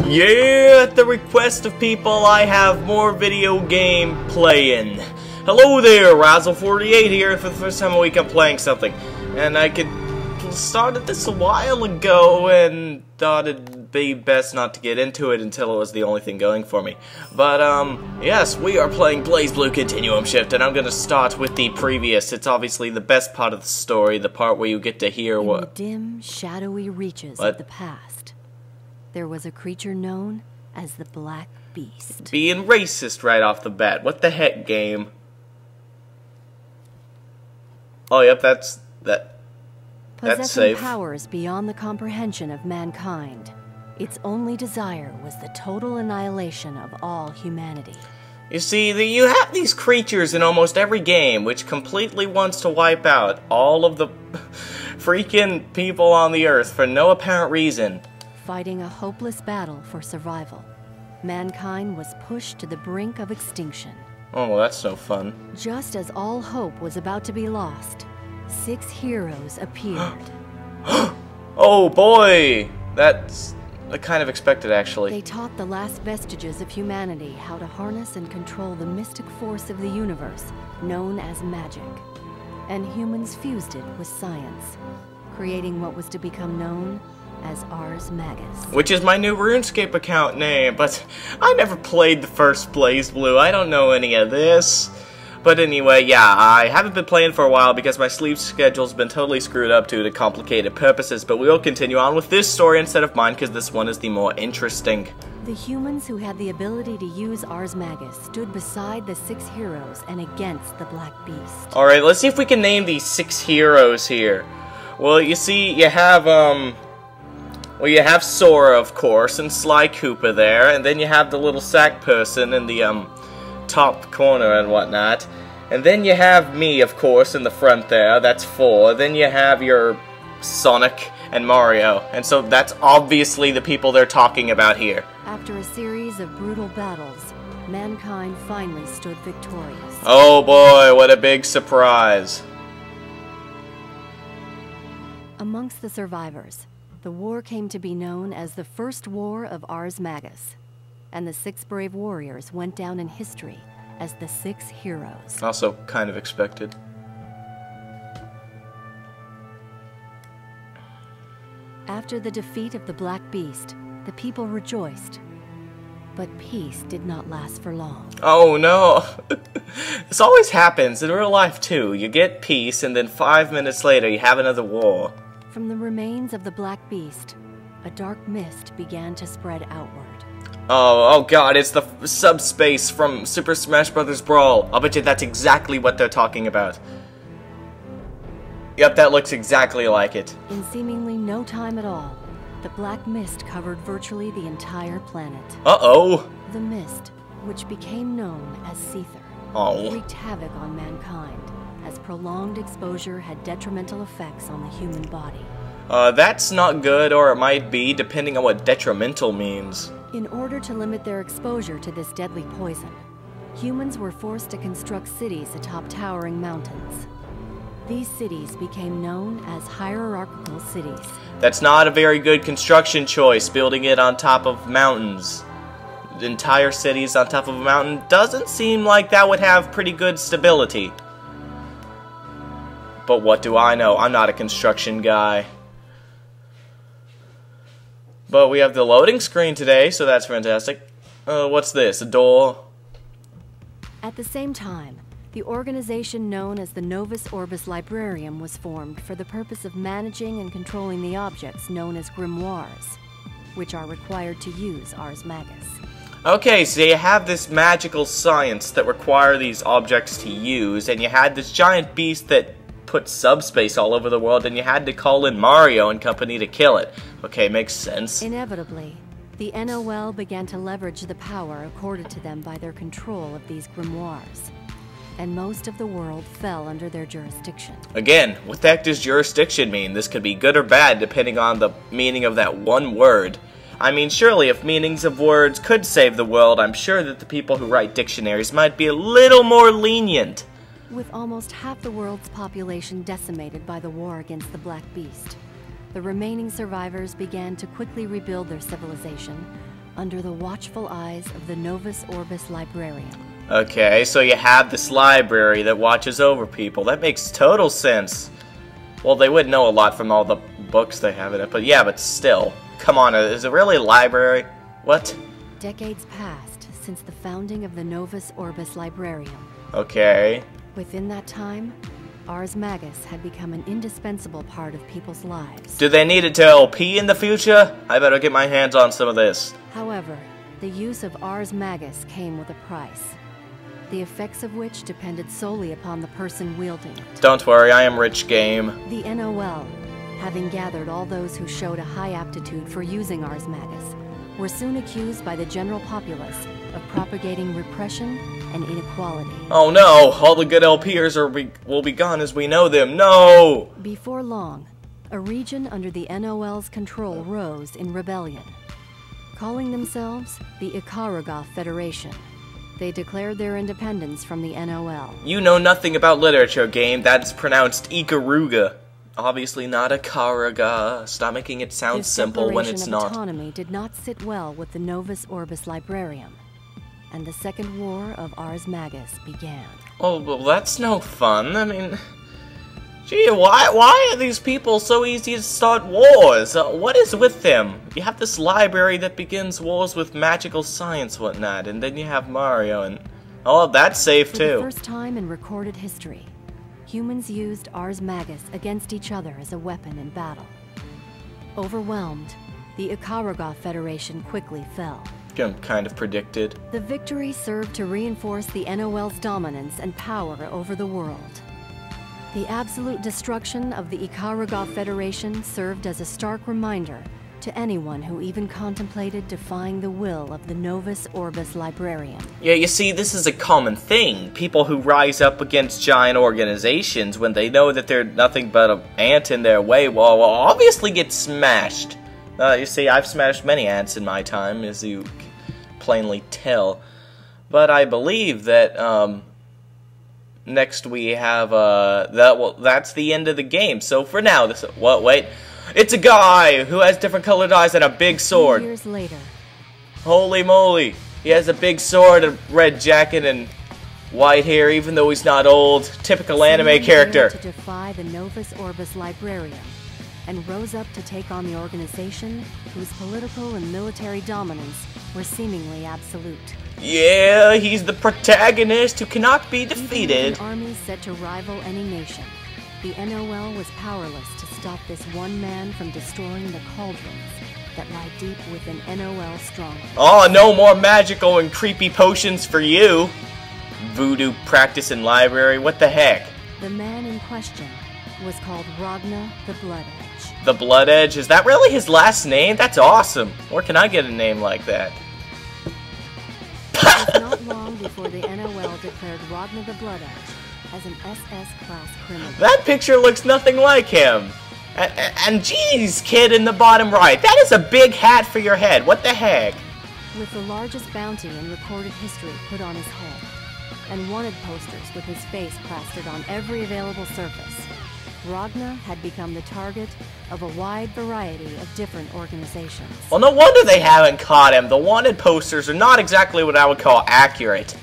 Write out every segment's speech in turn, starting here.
Yeah, at the request of people, I have more video game playing. Hello there, Razzle48 here. For the first time a week, I'm playing something. And I started this a while ago and thought it'd be best not to get into it until it was the only thing going for me. But, yes, we are playing Blazblue Continuum Shift, and I'm gonna start with the previous. It's obviously the best part of the story, the part where you get to hear what... In the dim, shadowy reaches of the past, there was a creature known as the Black Beast. Being racist right off the bat. What the heck, game? Oh, yep, that's Possessing safe. powers beyond the comprehension of mankind, its only desire was the total annihilation of all humanity. You see, you have these creatures in almost every game which completely wants to wipe out all of the freaking people on the earth for no apparent reason. Fighting a hopeless battle for survival, mankind was pushed to the brink of extinction. Oh, well, that's no fun. Just as all hope was about to be lost, 6 heroes appeared. Oh boy! That's kind of expected, actually. They taught the last vestiges of humanity how to harness and control the mystic force of the universe, known as magic. And humans fused it with science, creating what was to become known as Ars Magus. Which is my new RuneScape account name, but I never played the first Blazblue. I don't know any of this. But anyway, yeah, I haven't been playing for a while because my sleep schedule's been totally screwed up due to complicated purposes, but we will continue on with this story instead of mine because this one is the more interesting. The humans who had the ability to use Ars Magus stood beside the 6 heroes and against the Black Beast. Alright, let's see if we can name these 6 heroes here. Well, you see, you have, you have Sora, of course, and Sly Koopa there, and then you have the little sack person in the, top corner and whatnot. And then you have me, of course, in the front there. That's 4. Then you have your Sonic and Mario. And so that's obviously the people they're talking about here. After a series of brutal battles, mankind finally stood victorious. Oh boy, what a big surprise. Amongst the survivors, the war came to be known as the First War of Ars Magus, and the 6 brave warriors went down in history as the 6 heroes. Also kind of expected. After the defeat of the Black Beast, the people rejoiced, but peace did not last for long. Oh no! This always happens in real life too. You get peace and then 5 minutes later you have another war. From the remains of the Black Beast, a dark mist began to spread outward. Oh god, it's the subspace from Super Smash Bros. Brawl. I'll bet you that's exactly what they're talking about. Yep, that looks exactly like it. In seemingly no time at all, the black mist covered virtually the entire planet. Uh-oh. The mist, which became known as Seether, wreaked havoc on mankind, as prolonged exposure had detrimental effects on the human body. That's not good, or it might be, depending on what detrimental means. In order to limit their exposure to this deadly poison, humans were forced to construct cities atop towering mountains. These cities became known as hierarchical cities. That's not a very good construction choice, building it on top of mountains. Entire cities on top of a mountain doesn't seem like that would have pretty good stability. But what do I know? I'm not a construction guy. But we have the loading screen today, so that's fantastic. What's this? A door? At the same time, the organization known as the Novus Orbis Librarium was formed for the purpose of managing and controlling the objects known as grimoires, which are required to use Ars Magus. Okay, so you have this magical science that require these objects to use, and you had this giant beast that put subspace all over the world, and you had to call in Mario and company to kill it. Okay, makes sense. Inevitably, the NOL began to leverage the power accorded to them by their control of these grimoires, and most of the world fell under their jurisdiction. Again, what the heck does jurisdiction mean? This could be good or bad depending on the meaning of that one word. I mean, surely if meanings of words could save the world, I'm sure that the people who write dictionaries might be a little more lenient. With almost half the world's population decimated by the war against the Black Beast, the remaining survivors began to quickly rebuild their civilization under the watchful eyes of the Novus Orbis librarian. Okay, so you have this library that watches over people. That makes total sense. Well, they would know a lot from all the books they have in it, but yeah, but still. Come on, is it really a library? What? Decades passed since the founding of the Novus Orbis librarium. Okay. Within that time, Ars Magus had become an indispensable part of people's lives. Do they need it to LP in the future? I better get my hands on some of this. However, the use of Ars Magus came with a price, the effects of which depended solely upon the person wielding it. Don't worry, I am rich game. The NOL, having gathered all those who showed a high aptitude for using Ars Magus, were soon accused by the general populace of propagating repression and inequality. Oh no, all the good LPers will be gone as we know them. No! Before long, a region under the NOL's control rose in rebellion. Calling themselves the Ikaruga Federation, they declared their independence from the NOL. You know nothing about literature, game. That's pronounced Ikaruga. Obviously not Ikaruga. Stop making it sound simple when it's not. This autonomy did not sit well with the Novus Orbis librarium, and the Second War of Ars Magus began. Oh, well, that's no fun. I mean, gee, why are these people so easy to start wars? What is with them? You have this library that begins wars with magical science, whatnot, and then you have Mario, and oh, that's safe too. For the first time in recorded history, humans used Ars Magus against each other as a weapon in battle. Overwhelmed, the Ikaruga Federation quickly fell. Kind of predicted. The victory served to reinforce the NOL's dominance and power over the world. The absolute destruction of the Ikaruga Federation served as a stark reminder to anyone who even contemplated defying the will of the Novus Orbis librarian. Yeah, you see, this is a common thing. People who rise up against giant organizations when they know that they're nothing but an ant in their way will obviously get smashed. You see, I've smashed many ants in my time, as you plainly tell. But I believe that, next we have, that's the end of the game. So for now, wait. It's a guy who has different colored eyes and a big sword. 2 years later. Holy moly. He has a big sword, a red jacket, and white hair, even though he's not old. Typical anime character. To defy the Novus Orbis librarian, and rose up to take on the organization whose political and military dominance were seemingly absolute. Yeah, he's the protagonist who cannot be defeated. Even with an army set to rival any nation, the NOL was powerless to stop this one man from destroying the cauldrons that lie deep within NOL stronghold. Oh, no more magical and creepy potions for you. Voodoo practice in library, what the heck? The man in question was called Ragna the Bloodedge. The Bloodedge? Is that really his last name? That's awesome. Where can I get a name like that? It was not long before the NOL declared Ragna the Bloodedge as an SS-class criminal. That picture looks nothing like him. And geez, kid in the bottom right, that is a big hat for your head. What the heck? With the largest bounty in recorded history put on his head, and wanted posters with his face plastered on every available surface, Ragna had become the target of a wide variety of different organizations. Well, no wonder they haven't caught him. The wanted posters are not exactly what I would call accurate.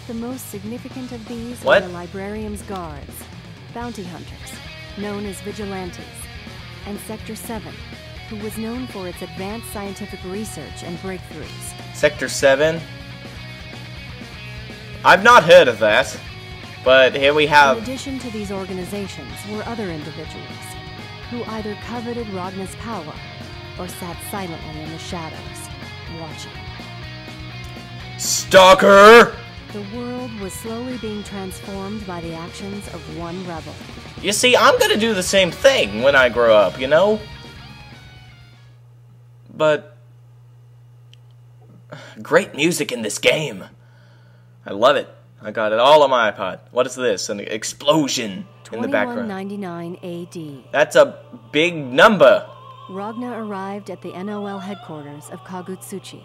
The most significant of these What? are the librarian's guards, bounty hunters, known as vigilantes, and Sector 7, who was known for its advanced scientific research and breakthroughs. Sector 7? I've not heard of that. But here we have... In addition to these organizations were other individuals who either coveted Ragna's power or sat silently in the shadows, watching. Stalker! The world was slowly being transformed by the actions of one rebel. You see, I'm gonna do the same thing when I grow up, you know? But... great music in this game. I love it. I got it all on my iPod. What is this? An explosion in the background. 2199 AD. That's a big number. Ragna arrived at the NOL headquarters of Kagutsuchi,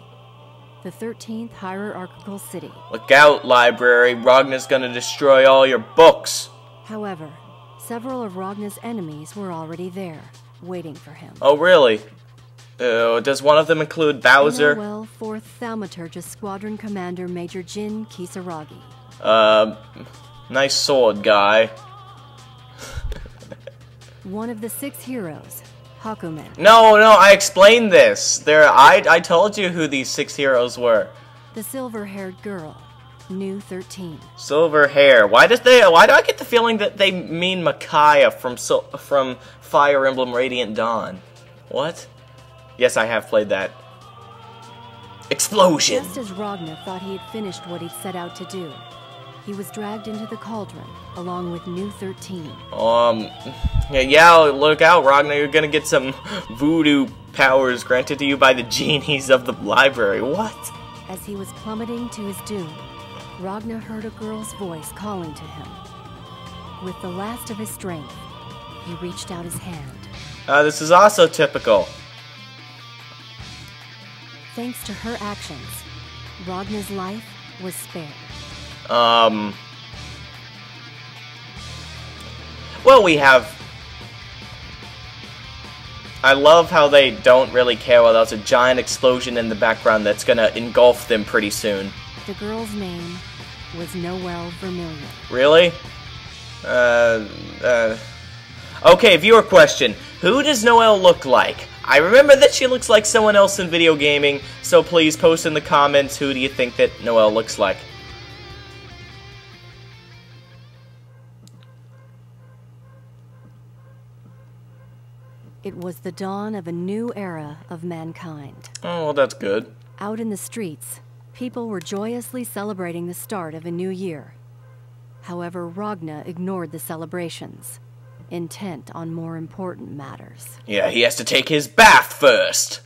the 13th hierarchical city. Look out, library. Ragna's gonna destroy all your books. However, several of Ragna's enemies were already there, waiting for him. Oh, really? Does one of them include Bowser? Well, 4th Thaumaturgist Squadron Commander Major Jin Kisaragi. Nice sword, guy. One of the 6 heroes, Hakumen. No, I explained this. I told you who these 6 heroes were. The silver-haired girl, New 13. Silver hair. Why do I get the feeling that they mean Micaiah from Fire Emblem Radiant Dawn? What? Yes, I have played that. Explosion! Just as Ragna thought he had finished what he'd set out to do, he was dragged into the cauldron, along with New 13. Yeah, look out, Ragna, you're gonna get some voodoo powers granted to you by the genies of the library. What? As he was plummeting to his doom, Ragna heard a girl's voice calling to him. With the last of his strength, he reached out his hand. This is also typical. Thanks to her actions, Ragna's life was spared. Well, we have... I love how they don't really care while there's a giant explosion in the background that's gonna engulf them pretty soon. The girl's name was Noelle Vermilion. Really? Okay, viewer question. Who does Noelle look like? I remember that she looks like someone else in video gaming, so please post in the comments who do you think that Noelle looks like. It was the dawn of a new era of mankind. Oh, well, that's good. Out in the streets, people were joyously celebrating the start of a new year. However, Ragna ignored the celebrations, intent on more important matters. Yeah, he has to take his bath first.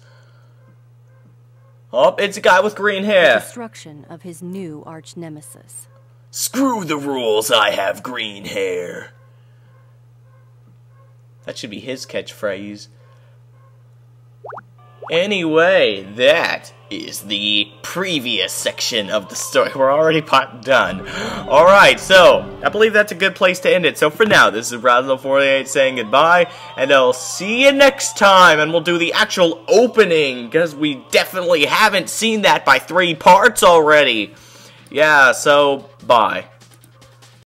Oh, it's a guy with green hair. The destruction of his new arch-nemesis. Screw the rules, I have green hair. That should be his catchphrase. Anyway, that is the previous section of the story. We're already done. Alright, so, I believe that's a good place to end it. So for now, this is Blazblue48 saying goodbye, and I'll see you next time, and we'll do the actual opening, because we definitely haven't seen that by 3 parts already. Yeah, so, bye.